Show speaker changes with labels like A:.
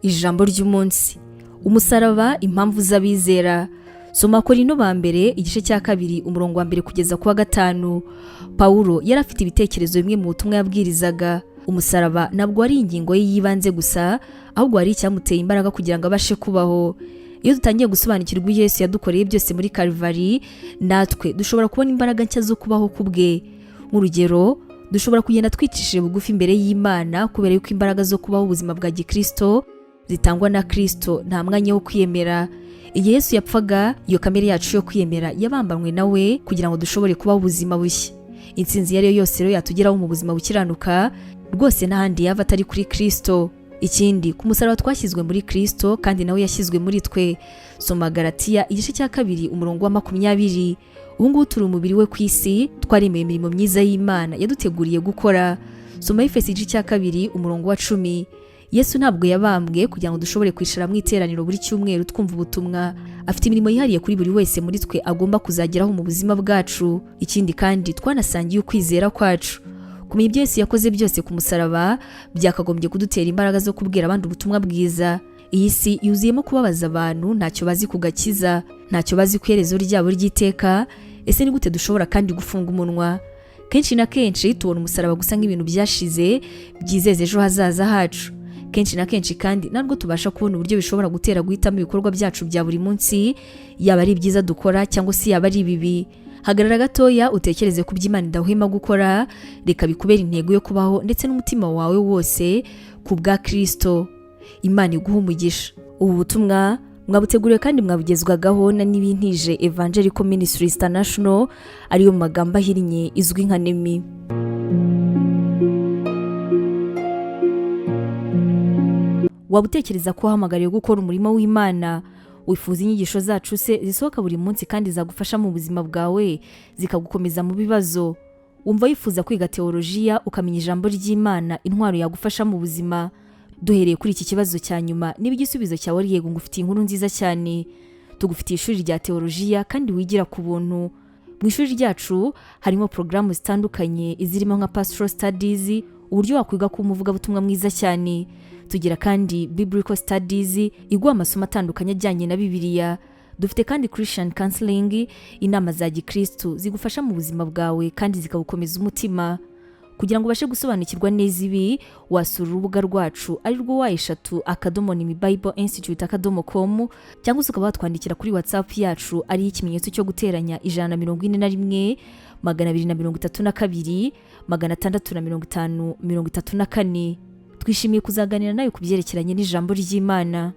A: Ijambo ry'umunsi. Umusaraba impamvu z'abizera. Soma Korinto ba mbere igice cya 2 umurongo wa 1 kugeza ku wa 5. Paulo yari afite ibitekerezo bimwe mu butumwa yabwirizaga. Umusaraba ntabwo ari ingingo ye yibanze gusa, ahubwo ari icyamuteye imbaraga kugira ngo abashe kubaho. Iyo dutangiye gusobanukirwa Yesu yadukoreye byose muri Calvary, natwe dushobora kubona imbaraga nshya zo kubaho kubwe. Nk'urugero, dushobora kugenda twicishije bugufi imbere y'Imana kubera yuko imbaraga zo kubaho ubuzima bwa Gikristo zitangwa na Kristo, nta mwanya wo kwiyemera. Igihe Yesu yapfaga, iyo kamere yacu yo kwiyemera yabambanwe nawe kugira ngo dushobore kubaho ubuzima bushya. Intsinzi yari yose rero yatugeraho mu buzima bukiranuka, rwose n'ahandi yava atari kuri Kristo. Ikindi, ku musaraba twashyizwe muri Kristo kandi nawe yashyizwe muri twe. Soma Galatiya igice cya 2 umurongo wa 20. Ubu ngubu turi umubiri we ku isi, twaremeye imirimo myiza y'Imana yaduteguriye gukora. Soma Efeso igice cya 2 umurongo wa 10. Yesu ntabwo yabambwe kugira ngo dushobore kwishira mu iteraniro buri cyumweru twumva ubutumwa. Afite imirimo yihariye kuri buri wese muri twe agomba kuzageraho mu buzima bwacu. Ikindi kandi twanasangiye ukwizera kwacu. Kumenya ibyo Yesu yakoze byose ku musaraba byakagombye kudutera imbaraga zo kubwira abandi ubutumwa bwiza. Iyi si yuzuyemo kubabaza abantu, ntacyo bazi kugakiza, ntacyo bazi ku iherezo ryabo ry'iteka. Ese ni gute dushobora kandi gufunga umunwa? Kenshi na kenshi tubona umusaraba gusa nk'ibintu byashize byizeze ejo hazaza hacu. Kenshi na kenshi kandi ntabwo tubasha kubona uburyo bishobora gutera guhitamo ibikorwa byacu bya buri munsi, yaba ari byiza dukora cyangwa se yaba ari bibi. Hagarara gatoya utekereze ku by'Imana idahwema gukora, reka bikubera intego yo kubaho ndetse n'umutima wawe wose ku bwa Kristo. Imana iguha umugisha. Ubu butumwa mwabuteguriwe kandi mwabugezwagaho na Nibintije Evangelical Ministries International, ariyo magambo ahinnye izwi nka NEMI. Wabutekereza ko wahamagariwe gukora umurimo w'Imana? Wifuza inyigisho zacu se zisohoka buri munsi kandi zagufasha mu buzima bwawe, zikagukomeza mu bibazo? Wumva wifuza kwiga teolojiya ukamenya ijambo ry'Imana, intwaro yagufasha mu buzima? Duhereye kuri iki kibazo cya nyuma, niba igisubizo cyawe ari yego, ngufitiye inkuru nziza cyane. Tugufitiye ishuri rya teolojiya kandi wigira ku buntu. Mu ishuri ryacu harimo porogaramu zitandukanye izirimo nka Pastoral Studies, uburyo wakwiga kuba umuvugabutumwa mwiza cyane. Tugira kandi Biblical Studies, iguha amasomo atandukanye ajyanye na Bibiliya. Dufite kandi Christian Counseling, inama za Gikristo zigufasha mu buzima bwawe kandi zikagukomeza umutima. Kugira ngo ubashe gusobanukirwa neza ibi, wasura urubuga rwacu ari rwo wa#NEMIBibleInstitute.com, cyangwa se ukaba watwandikira kuri WhatsApp yacu ari ikimenyetso cyo guteranya 141 232 654. Twishimiye kuzaganira nawe ku byerekeranye n'ijambo ry'Imana.